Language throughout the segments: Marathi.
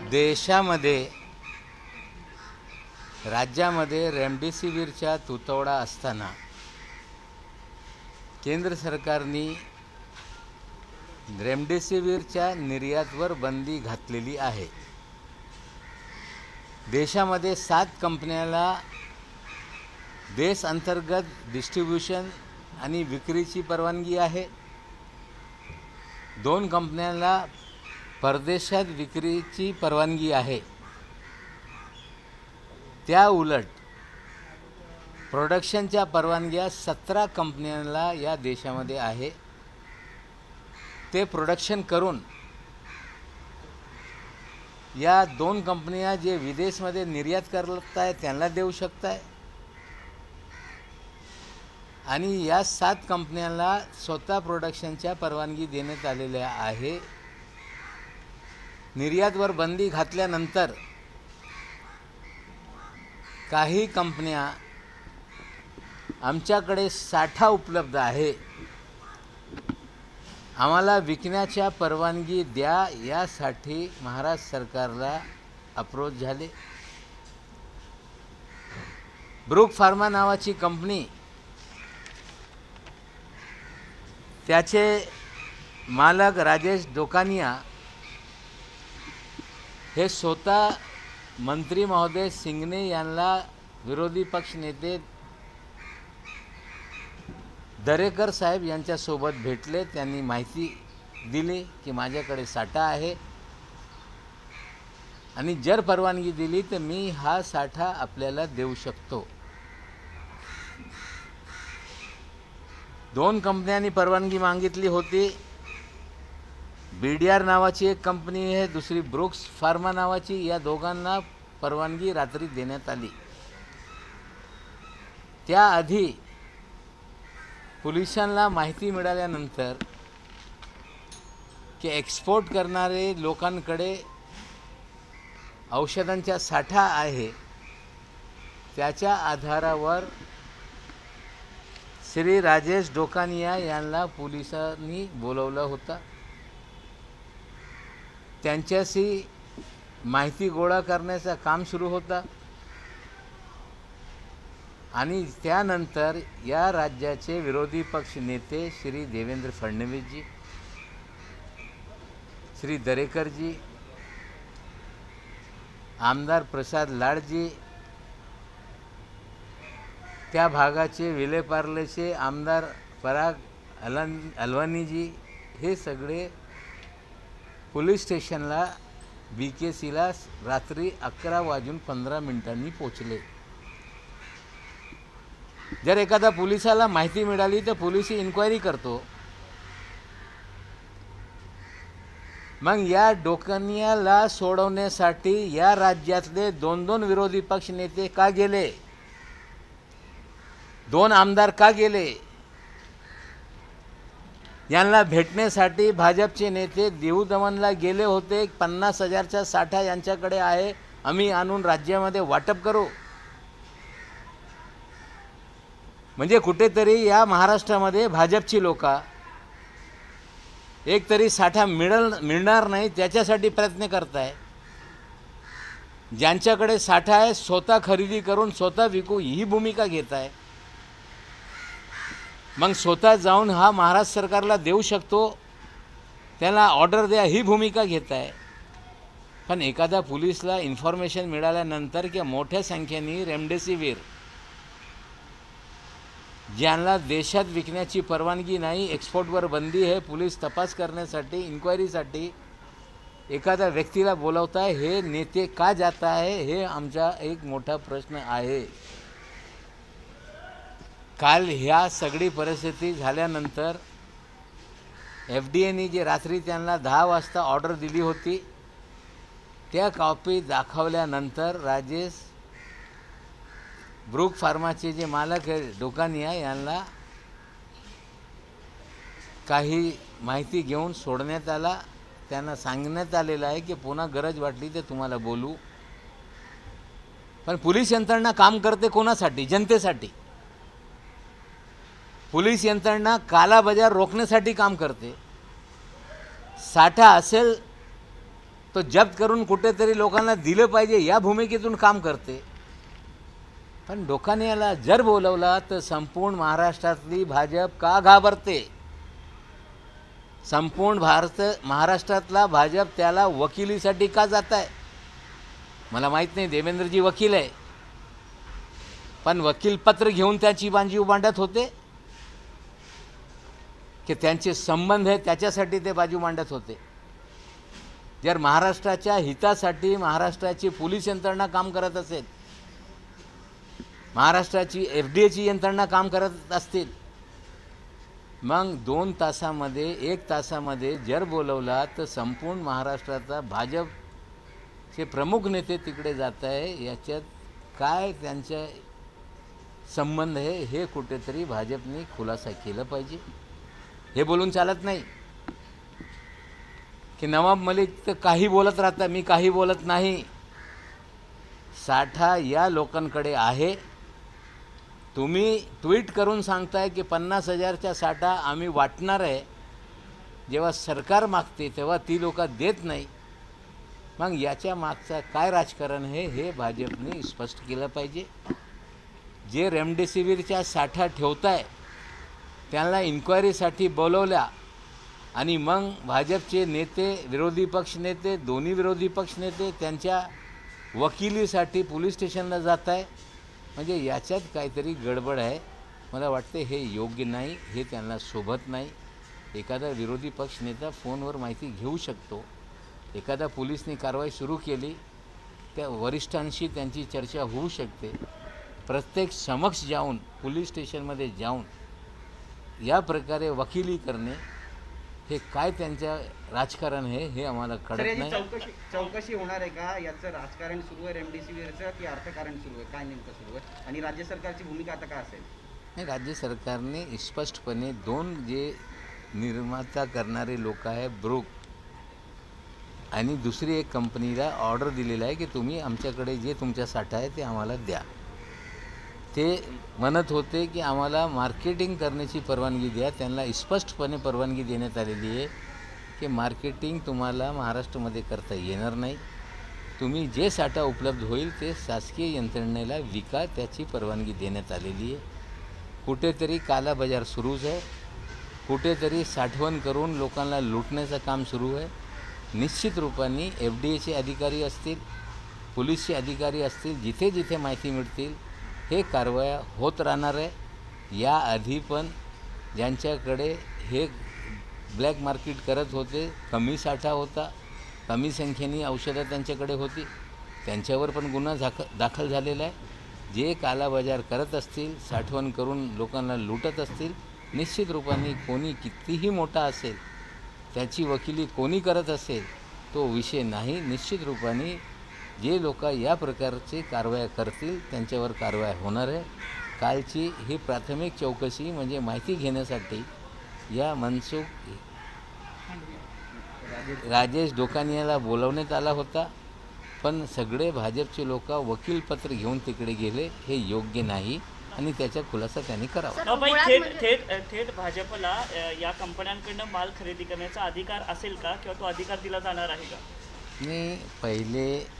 देशामध्ये राज्यामध्ये रेमडेसिवीरचा तुटवडा असताना केंद्र सरकारने रेमडेसिवीरच्या निर्यातवर बंदी घातलेली आहे। देशामध्ये 7 कंपन्याला देश अंतर्गत डिस्ट्रीब्यूशन आणि विक्रीची परवानगी आहे। 2 कंपन्याला परदेशात विक्रीची परवानगी आहे। त्या उलट प्रोडक्शनच्या परवानग्या 17 कंपन्यांना या देशामध्ये आहे। ते प्रोडक्शन करून या 2 कंपन्या जे विदेशमध्ये निर्यात करत आहेत त्यांना देऊ शकतात आणि या 7 कंपन्यांना स्वतः प्रोडक्शनच्या परवानगी देण्यात आलेल्या आहे। निर्यातवर बंदी घातल्यानंतर काही कंपन्या आमच्याकडे साठा उपलब्ध आहे, आम्हाला विकण्याच्या परवानगी द्या, यासाठी महाराष्ट्र सरकारला अप्रोच झाले। ब्रूक फार्मा नावाची कंपनी, त्याचे मालक राजेश डोकानिया हे स्वतः मंत्री महोदय सिंगने यांना विरोधी पक्ष नेते दरेकर साहेब यांच्यासोबत भेटले। त्यांनी माहिती दिली की माझ्याकडे साठा आहे आणि जर परवानगी दिली तर मी हा साठा आपल्याला देऊ शकतो। 2 कंपन्यांनी परवानगी मागितली होती। बीडीआर नावाची एक कंपनी आहे, दुसरी ब्रूक्स फार्मा नावाची। या दोघांना परवानगी रात्री देण्यात आली। त्याआधी पोलिसांना माहिती मिळाल्यानंतर की एक्सपोर्ट करणारे लोकांकडे औषधांचा साठा आहे, त्याच्या आधारावर श्री राजेश डोकानिया यांना पोलिसांनी बोलवलं होतं। त्यांच्याशी माहिती गोळा करण्याचं काम सुरू होतं आणि त्यानंतर या राज्याचे विरोधी पक्ष नेते श्री देवेंद्र फडणवीसजी, श्री दरेकरजी, आमदार प्रसाद लाडजी, त्या भागाचे विलेपार्लेचे आमदार पराग अलवानीजी, हे सगळे पोलीस स्टेशनला BKCला रात्री 11:15 पोचले। जर एखादा पोलिसाला माहिती मिळाली तर पोलीस इन्क्वायरी करतो। मग या डोकानियाला सोडवण्यासाठी या राज्यातले 2 विरोधी पक्ष नेते का गेले, 2 आमदार का गेले? यांना भेटण्यासाठी भाजपचे नेते दीव दमनला गेले होते। 50,000चा साठा यांच्याकडे आहे, आम्ही आणून राज्यामध्ये वाटप करू। म्हणजे कुठेतरी या महाराष्ट्रामध्ये भाजपची लोक एक तरी साठा मिळणार नाही त्याच्यासाठी प्रयत्न करत आहे। ज्यांच्याकडे साठा आहे स्वतः खरेदी करून स्वतः विकू ही भूमिका घेत आहे। मग स्वतः जाऊन हा महाराष्ट्र सरकारला देऊ शकतो, त्याला ऑर्डर द्या ही भूमिका घेत आहे। पण एखादा पोलिसला इन्फॉर्मेशन मिळाल्यानंतर की मोठ्या संख्येने रेमडेसिवीर ज्यांना देशात विकण्याची परवानगी नाही, एक्सपोर्टवर बंदी आहे, पोलीस तपास करण्यासाठी इन्क्वायरीसाठी एखाद्या व्यक्तीला बोलवत आहे, हे नेते का जात आहे हे आमचा एक मोठा प्रश्न आहे। काल ह्या सगळी परिस्थिती झाल्यानंतर FDAने जे रात्री त्यांना 10 वाजता ऑर्डर दिली होती, त्या कॉपी दाखवल्यानंतर राजेश ब्रूक फार्माचे जे मालक आहे डोकानिया यांना काही माहिती घेऊन सोडण्यात आला। त्यांना सांगण्यात आलेलं आहे की पुन्हा गरज वाटली तर तुम्हाला बोलू। पण पोलीस यंत्रणा काम करते कोणासाठी? जनतेसाठी। पोलीस यंत्रणा काला बाजार रोखण्यासाठी काम करते। साठा असेल तो जप्त करून कुठेतरी लोकांना दिलं पाहिजे या भूमिकेतून काम करते. पण लोकांनी याला जर बोलवला तर संपूर्ण महाराष्ट्रातली भाजप का घाबरते? संपूर्ण महाराष्ट्रातला भाजप त्याला वकिलीसाठी का जात आहे? मला माहीत नाही. देवेंद्रजी वकील आहे, पण वकीलपत्र घेऊन त्याची बांजी मांडत होते की त्यांचे संबंध आहे त्याच्यासाठी ते बाजू मांडत होते? जर महाराष्ट्राच्या हितासाठी महाराष्ट्राची पोलीस यंत्रणा काम करत असेल, महाराष्ट्राची FDA यंत्रणा काम करत असतील, मग 2 तासामध्ये 1 तासामध्ये जर बोलवला तर संपूर्ण महाराष्ट्राचा भाजपचे प्रमुख नेते तिकडे जात आहे. याच्यात काय त्यांचा संबंध आहे हे कुठेतरी भाजपने खुलासा केला पाहिजे. हे बोलून चालत नाही की नवाब मलिक तर काही बोलत राहता, मी काही बोलत नाही. साठा या लोकांकडे आहे. तुम्ही ट्विट करून सांगताय की 50,000चा साठा आम्ही वाटणार आहे. जेव्हा सरकार मागते तेव्हा ती लोक देत नाही. मग याच्या मागचा काय राजकारण आहे हे भाजपने स्पष्ट केलं पाहिजे. जे रेमडेसिवीरचा साठा ठेवताय त्यांना इन्क्वायरीसाठी बोलवल्या आणि मग भाजपचे नेते, विरोधी पक्ष नेते, दोन्ही विरोधी पक्ष नेते त्यांच्या वकिलीसाठी पोलीस स्टेशनला जात आहे. म्हणजे याच्यात काहीतरी गडबड आहे. मला वाटते हे योग्य नाही, हे त्यांना शोभत नाही. एखादा विरोधी पक्ष नेता फोनवर माहिती घेऊ शकतो. एखादा पोलिसनी कारवाई सुरू केली त्या वरिष्ठांशी त्यांची चर्चा होऊ शकते. प्रत्येक समक्ष जाऊन पोलीस स्टेशनमध्ये जाऊन या प्रकारे वकिली करणे हे काय त्यांच्या राजकारण आहे हे आम्हाला कळत नाही. चौकशी होणार आहे का? याचं राजकारण सुरू आहे रेमडेसिवीरचं की अर्थकारण सुरू आहे? काय नेमकं सुरू आहे आणि राज्य सरकारची भूमिका आता काय असेल? नाही, राज्य सरकारने स्पष्टपणे 2 जे निर्माता करणारे लोक आहे ब्रूक आणि दुसरी एक कंपनीला ऑर्डर दिलेला आहे की तुम्ही आमच्याकडे जे तुमचा साठा आहे ते आम्हाला द्या. ते म्हणत होते की आम्हाला मार्केटिंग करण्याची परवानगी द्या. त्यांना स्पष्टपणे परवानगी देण्यात आलेली आहे की मार्केटिंग तुम्हाला महाराष्ट्रामध्ये करता येणार नाही. तुम्ही जे साठा उपलब्ध होईल ते शासकीय यंत्रणेला विका, त्याची परवानगी देण्यात आलेली आहे. कुठेतरी कालाबाजार सुरूच आहे. कुठेतरी साठवण करून लोकांना लुटण्याचं काम सुरू आहे. निश्चित रूपाने FDAचे अधिकारी असतील, पोलीसचे अधिकारी असतील, जिथे जिथे माहिती मिळतील हे कारवाया होत राहणार आहे. याआधी पण ज्यांच्याकडे हे ब्लॅक मार्केट करत होते, कमी साठा होता, कमी संख्येने औषधं त्यांच्याकडे होती, त्यांच्यावर पण गुन्हा दाखल झालेला आहे. जे कालाबाजार करत असतील, साठवण करून लोकांना लुटत असतील, निश्चित रूपाने कोणी कितीही मोठा असेल, त्याची वकिली कोणी करत असेल तो विषय नाही. निश्चित रूपाने जे लोक या प्रकारचे कारवाया करतील त्यांच्यावर कारवाया होणार आहे. कालची ही प्राथमिक चौकशी म्हणजे माहिती घेण्यासाठी या मनसुख राजेश डोकानियाला बोलवण्यात आला होता, पण सगळे भाजपचे लोक वकीलपत्र घेऊन तिकडे गेले. हे योग्य नाही आणि त्याचा खुलासा त्यांनी करावा. थेट भाजपला या कंपन्यांकडनं माल खरेदी करण्याचा अधिकार असेल का किंवा तो अधिकार दिला जाणार आहे का? मी पहिले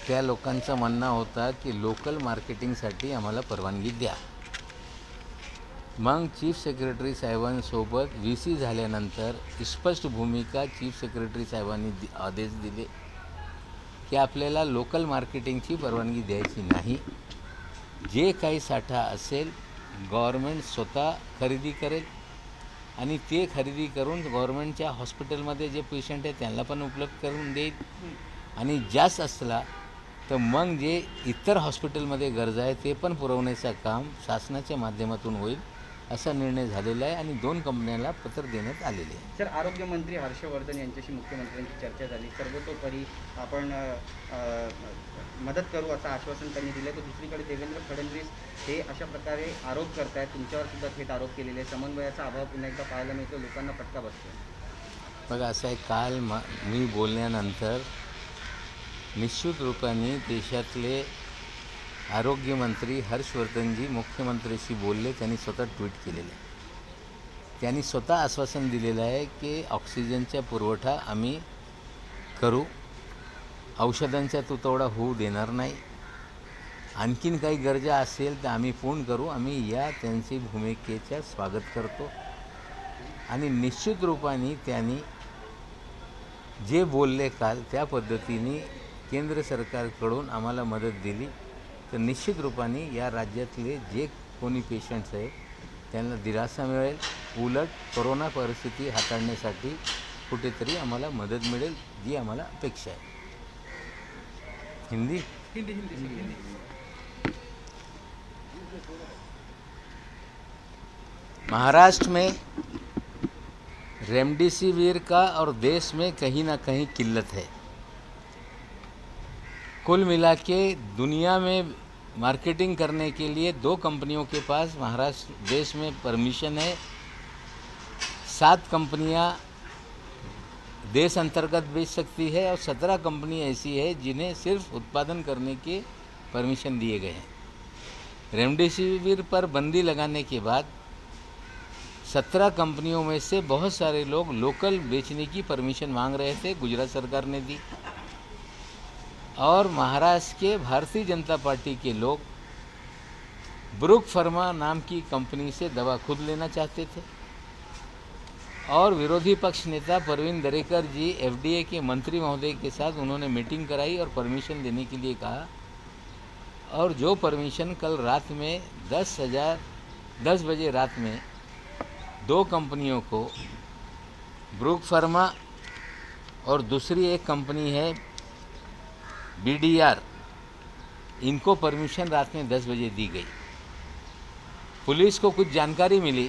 त्या लोकांचं म्हणणं होता की लोकल मार्केटिंगसाठी आम्हाला परवानगी द्या. मग चीफ सेक्रेटरी साहेबांसोबत VC झाल्यानंतर स्पष्ट भूमिका चीफ सेक्रेटरी साहेबांनी आदेश दिले की आपल्याला लोकल मार्केटिंगची परवानगी द्यायची नाही. जे काही साठा असेल गव्हर्मेंट स्वतः खरेदी करेल आणि ते खरेदी करून गव्हर्मेंटच्या हॉस्पिटलमध्ये जे पेशंट आहे त्यांना पण उपलब्ध करून देईल. आणि जास्त असला तर मग जे इतर हॉस्पिटलमध्ये गरजा आहे ते पण पुरवण्याचं काम शासनाच्या माध्यमातून होईल असा निर्णय झालेला आहे आणि 2 कंपन्यांना पत्र देण्यात आलेले आहे. सर, आरोग्यमंत्री हर्षवर्धन यांच्याशी मुख्यमंत्र्यांची चर्चा झाली. सर्वतोपरी आपण मदत करू असं आश्वासन त्यांनी दिलं. तर दुसरीकडे देवेंद्र फडणवीस हे अशा प्रकारे आरोप करत आहेत, तुमच्यावर सुद्धा थेट आरोप केलेले आहे. समन्वयाचा अभाव पुन्हा एकदा पाहायला मिळतो, लोकांना फटका बसतो. बघा असं आहे, काल मी बोलल्यानंतर निश्चित रूपाने देशातले आरोग्यमंत्री हर्षवर्धनजी मुख्यमंत्र्यांशी बोलले. त्यांनी स्वतः ट्विट केलेलं आहे. त्यांनी स्वतः आश्वासन दिलेलं आहे की ऑक्सिजनचा पुरवठा आम्ही करू. औषधांचा तुटवडा होऊ देणार नाही. आणखीन काही गरजा असेल तर आम्ही फोन करू. आम्ही या त्यांची भूमिकेचं स्वागत करतो आणि निश्चित रूपाने त्यांनी जे बोलले काल त्या पद्धतीने केंद्र सरकारकडून आम्हाला मदत दिली तर निश्चित रूपाने या राज्यातले जे कोणी पेशंट्स आहेत त्यांना दिलासा मिळेल. उलट कोरोना परिस्थिती हाताळण्यासाठी कुठेतरी आम्हाला मदत मिळेल जी आम्हाला अपेक्षा आहे. हिंदी महाराष्ट्र में रेमडेसिविर का और देश में कहीं ना कहीं किल्लत है. कुल मिला के दुनिया में मार्केटिंग करने के लिए 2 कंपनियों के पास महाराष्ट्र देश में परमिशन है. 7 कंपनियां देश अंतर्गत बेच सकती है और 17 कंपनी ऐसी है जिन्हें सिर्फ उत्पादन करने के परमिशन दिए गए हैं. रेमडेसिविर पर बंदी लगाने के बाद 17 कंपनियों में से बहुत सारे लोग लोकल बेचने की परमिशन मांग रहे थे. गुजरात सरकार ने दी और महाराष्ट्र के भारतीय जनता पार्टी के लोग ब्रुक फार्मा नाम की कंपनी से दवा खुद लेना चाहते थे और विरोधी पक्ष नेता परवीन दरेकर जी एफडीए के मंत्री महोदय के साथ उन्होंने मीटिंग कराई और परमिशन देने के लिए कहा. और जो परमिशन कल रात में 10 बजे रात में 2 कंपनियों को ब्रुक फार्मा और दूसरी एक कंपनी है BDR, इनको परमिशन रात में 10 बजे दी गई. पुलिस को कुछ जानकारी मिली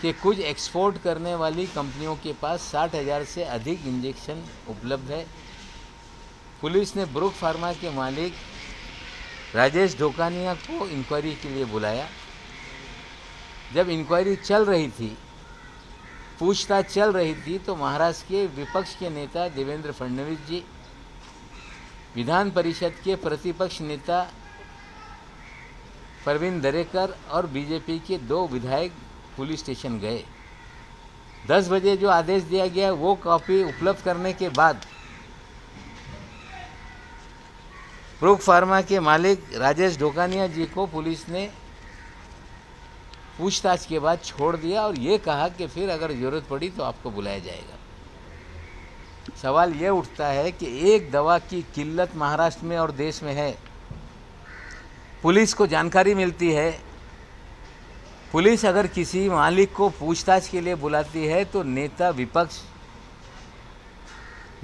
कि कुछ एक्सपोर्ट करने वाली कंपनियों के पास 60,000 से अधिक इंजेक्शन उपलब्ध है. पुलिस ने ब्रुक फार्मा के मालिक राजेश ढोकानिया को इंक्वायरी के लिए बुलाया. जब इंक्वायरी चल रही थी, पूछताछ चल रही थी, तो महाराष्ट्र के विपक्ष के नेता देवेंद्र फडणवीस जी, विधान परिषद के प्रतिपक्ष नेता परवीन दरेकर और बीजेपी के 2 विधायक पुलिस स्टेशन गए. 10 बजे जो आदेश दिया गया वो कॉपी उपलब्ध करने के बाद ब्रुक फार्मा के मालिक राजेश ढोकानिया जी को पुलिस ने पूछताछ के बाद छोड़ दिया और ये कहा कि फिर अगर ज़रूरत पड़ी तो आपको बुलाया जाएगा. सवाल ये उठता है कि एक दवा की किल्लत महाराष्ट्र में और देश में है. पुलिस को जानकारी मिलती है. पुलिस अगर किसी मालिक को पूछताछ के लिए बुलाती है तो नेता विपक्ष,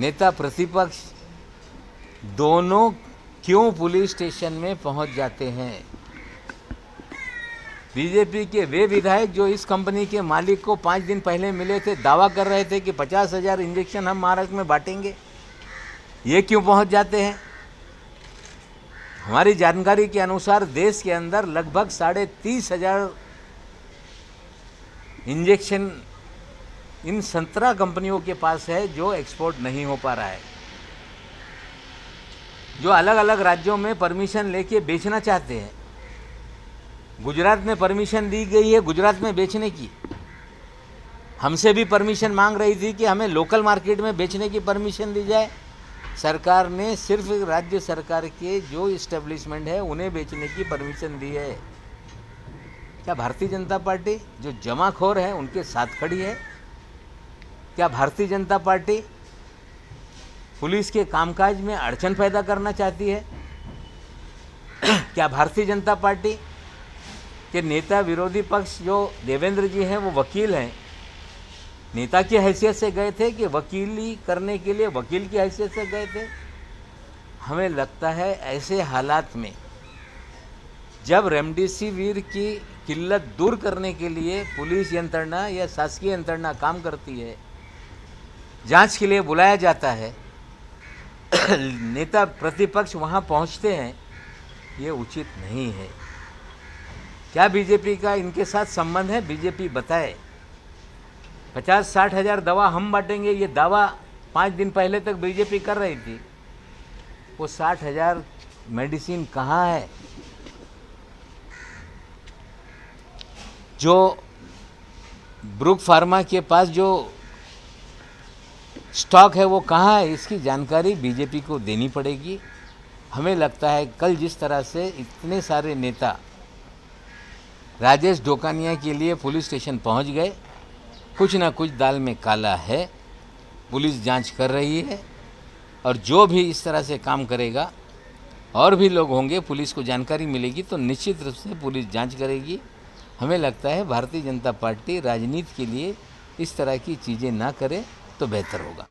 नेता प्रतिपक्ष दोनों क्यों पुलिस स्टेशन में पहुंच जाते हैं? बीजेपी के वे विधायक जो इस कंपनी के मालिक को 5 दिन पहले मिले थे, दावा कर रहे थे कि 50,000 इंजेक्शन हम महाराष्ट्र में बांटेंगे, ये क्यों पहुंच जाते हैं? हमारी जानकारी के अनुसार देश के अंदर लगभग 30,500 इंजेक्शन इन 17 कंपनियों के पास है जो एक्सपोर्ट नहीं हो पा रहा है, जो अलग अलग राज्यों में परमिशन लेके बेचना चाहते हैं. गुजरात में परमिशन दी गई है गुजरात में बेचने की. हमसे भी परमिशन मांग रही थी कि हमें लोकल मार्केट में बेचने की परमिशन दी जाए. सरकार ने सिर्फ राज्य सरकार के जो इस्टेब्लिशमेंट है उन्हें बेचने की परमिशन दी है. क्या भारतीय जनता पार्टी जो जमाखोर है उनके साथ खड़ी है? क्या भारतीय जनता पार्टी पुलिस के कामकाज में अड़चन पैदा करना चाहती है? क्या भारतीय जनता पार्टी के नेता विरोधी पक्ष जो देवेंद्र जी हैं वो वकील हैं, नेता की हैसियत से गए थे कि वकीली करने के लिए वकील की हैसियत से गए थे? हमें लगता है ऐसे हालात में जब रेमडेसिविर की किल्लत दूर करने के लिए पुलिस यंत्रणा या शासकीय यंत्रणा काम करती है, जांच के लिए बुलाया जाता है, नेता प्रतिपक्ष वहां पहुंचते हैं, ये उचित नहीं है. क्या बीजेपी का इनके साथ संबंध है? बीजेपी बताए. 50-60 हज़ार दवा हम बांटेंगे, ये दावा 5 दिन पहले तक बीजेपी कर रही थी. वो 60,000 मेडिसिन कहाँ है? जो ब्रुक फार्मा के पास जो स्टॉक है वो कहाँ है, इसकी जानकारी बीजेपी को देनी पड़ेगी। हमें लगता है कल जिस तरह से इतने सारे नेता राजेश डोकानिया के लिए पुलिस स्टेशन पहुंच गए, कुछ ना कुछ दाल में काला है। पुलिस जांच कर रही है और जो भी इस तरह से काम करेगा और भी लोग होंगे, पुलिस को जानकारी मिलेगी तो निश्चित रूप से पुलिस जांच करेगी। हमें लगता है भारतीय जनता पार्टी राजनीति के लिए इस तरह की चीज़ें ना करे तो बेहतर होगा।